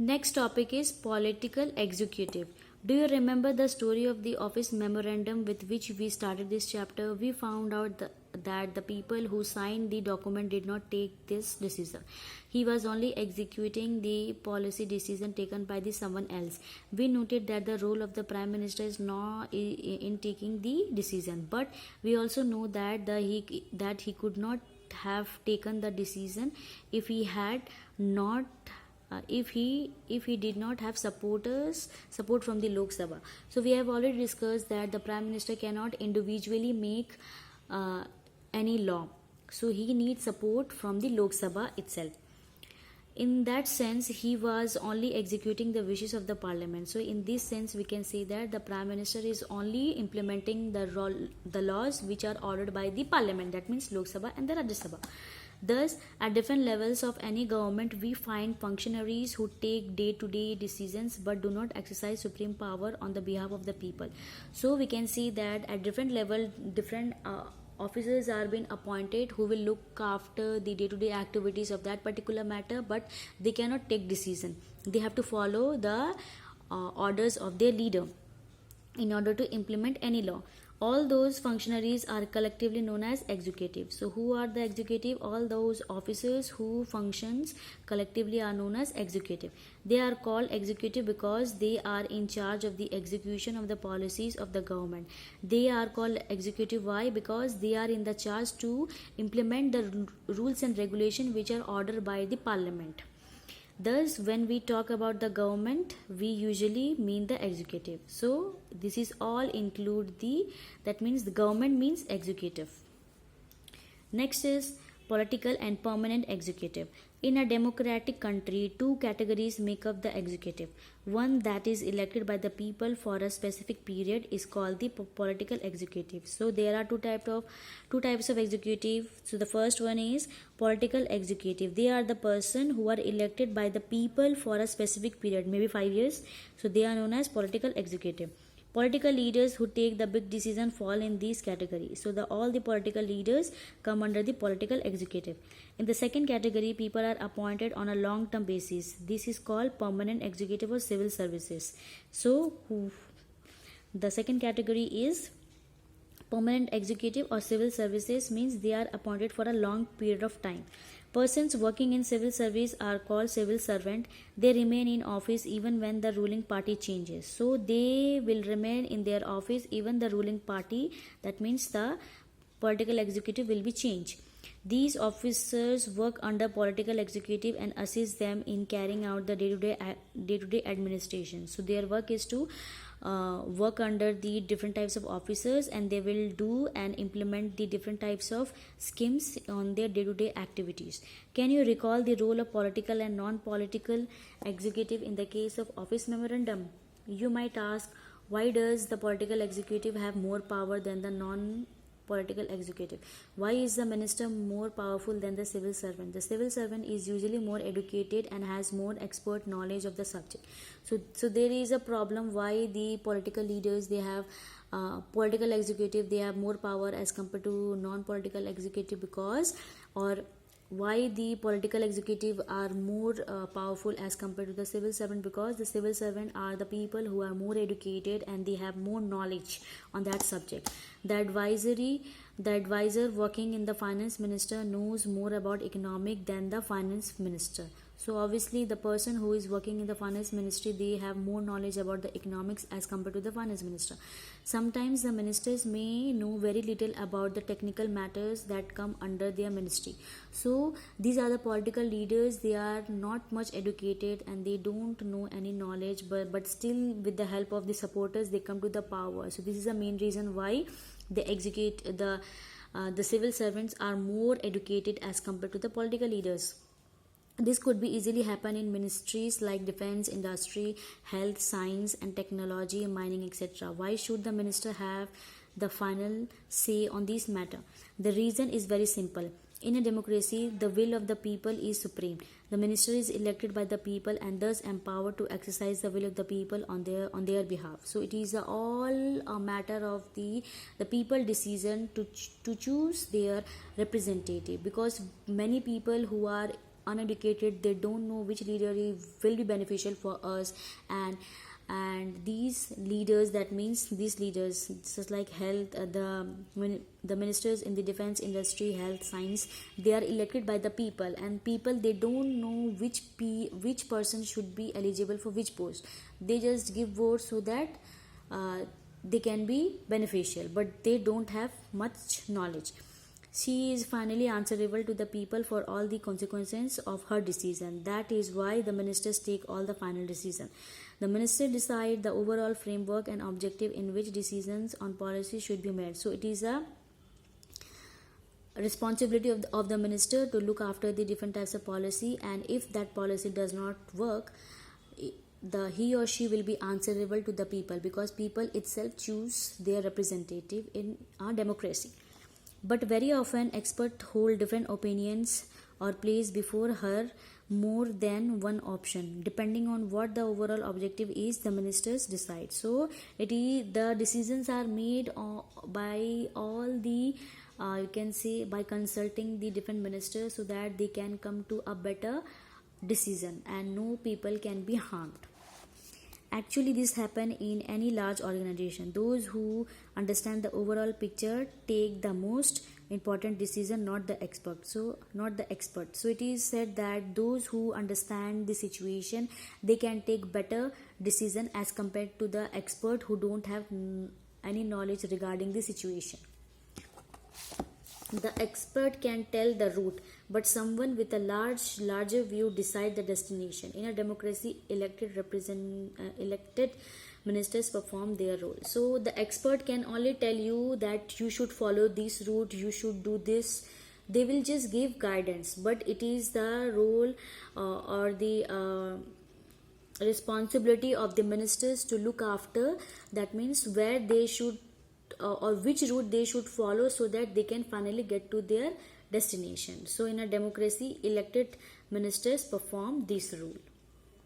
Next topic is political executive. Do you remember the story of the office memorandum with which we started this chapter? We found out that the people who signed the document did not take this decision. He was only executing the policy decision taken by the someone else. We noted that the role of the prime minister is not in taking the decision, but we also know that he could not have taken the decision if he had not if he did not have support from the Lok Sabha. So we have already discussed that the prime minister cannot individually make uh, any law, so he needs support from the Lok Sabha itself. In that sense, he was only executing the wishes of the parliament. So in this sense, we can say that the prime minister is only implementing the laws which are ordered by the parliament, that means Lok Sabha and the Rajya Sabha. Thus, at different levels of any government, we find functionaries who take day-to-day decisions but do not exercise supreme power on the behalf of the people. So we can see that at different level, different officers are being appointed who will look after the day-to-day activities of that particular matter, but they cannot take decision. They have to follow the orders of their leader in order to implement any law. All those functionaries are collectively known as executive. So who are the executive? All those officers who functions collectively are known as executive. They are called executive because they are in charge of the execution of the policies of the government. They are called executive. Why? Because they are in the charge to implement the rules and regulation which are ordered by the parliament. Thus, when we talk about the government, we usually mean the executive. So, this is all include that means the government means executive. Next is political and permanent executive. In a democratic country, two categories make up the executive. One that is elected by the people for a specific period is called the political executive. So there are two types of executive. So the first one is political executive. They are the person who are elected by the people for a specific period, maybe 5 years. So they are known as political executive. Political leaders who take the big decision fall in these categories. So all the political leaders come under the political executive. In the second category, people are appointed on a long-term basis. This is called permanent executive or civil services. So the second category is permanent executive or civil services, means they are appointed for a long period of time. Persons working in civil service are called civil servant. They remain in office even when the ruling party changes. So they will remain in their office even the ruling party, that means the political executive, will be changed. These officers work under political executive and assist them in carrying out the day-to-day administration. So their work is to work under the different types of officers, and they will do and implement the different types of schemes on their day-to-day activities. Can you recall the role of political and non-political executive in the case of office memorandum? You might ask, why does the political executive have more power than the non-political executive? Why is the minister more powerful than the civil servant? The civil servant is usually more educated and has more expert knowledge of the subject. So there is a problem why the political leaders, they have political executive, they have more power as compared to non-political executive, because, or why the political executive are more powerful as compared to the civil servant? Because the civil servant are the people who are more educated and they have more knowledge on that subject. The advisor working in the finance minister knows more about economic than the finance minister. So obviously the person who is working in the finance ministry, they have more knowledge about the economics as compared to the finance minister. Sometimes the ministers may know very little about the technical matters that come under their ministry. So these are the political leaders, they are not much educated and they don't know any knowledge, but still with the help of the supporters they come to the power. So this is the main reason why they execute the civil servants are more educated as compared to the political leaders. This could be easily happen in ministries like defense, industry, health, science and technology, mining, etc. Why should the minister have the final say on this matter? The reason is very simple. In a democracy, the will of the people is supreme. The minister is elected by the people and thus empowered to exercise the will of the people on their behalf. So it is all a matter of the people decision to choose their representative, because many people who are uneducated, they don't know which leader will be beneficial for us. And these leaders, that means these leaders just like health, the ministers in the defense industry, health, science, they are elected by the people, and people, they don't know which person should be eligible for which post. They just give votes so that they can be beneficial, but they don't have much knowledge. She is finally answerable to the people for all the consequences of her decision. That is why the ministers take all the final decision. The minister decide the overall framework and objective in which decisions on policy should be made. So it is a responsibility of the minister to look after the different types of policy, and if that policy does not work, he or she will be answerable to the people, because people itself choose their representative in our democracy. But very often experts hold different opinions or place before her more than one option. Depending on what the overall objective is, the ministers decide. So the decisions are made by all the you can say by consulting the different ministers, so that they can come to a better decision and no people can be harmed. Actually, this happen in any large organization. Those who understand the overall picture take the most important decision, not the expert. So it is said that those who understand the situation, they can take better decision as compared to the expert who don't have any knowledge regarding the situation. The expert can tell the route, but someone with a larger view decide the destination. In a democracy, elected ministers perform their role. So the expert can only tell you that you should follow this route, you should do this. They will just give guidance, but it is the role or the responsibility of the ministers to look after. That means where they should or which route they should follow, so that they can finally get to their destination. So in a democracy, elected ministers perform this role.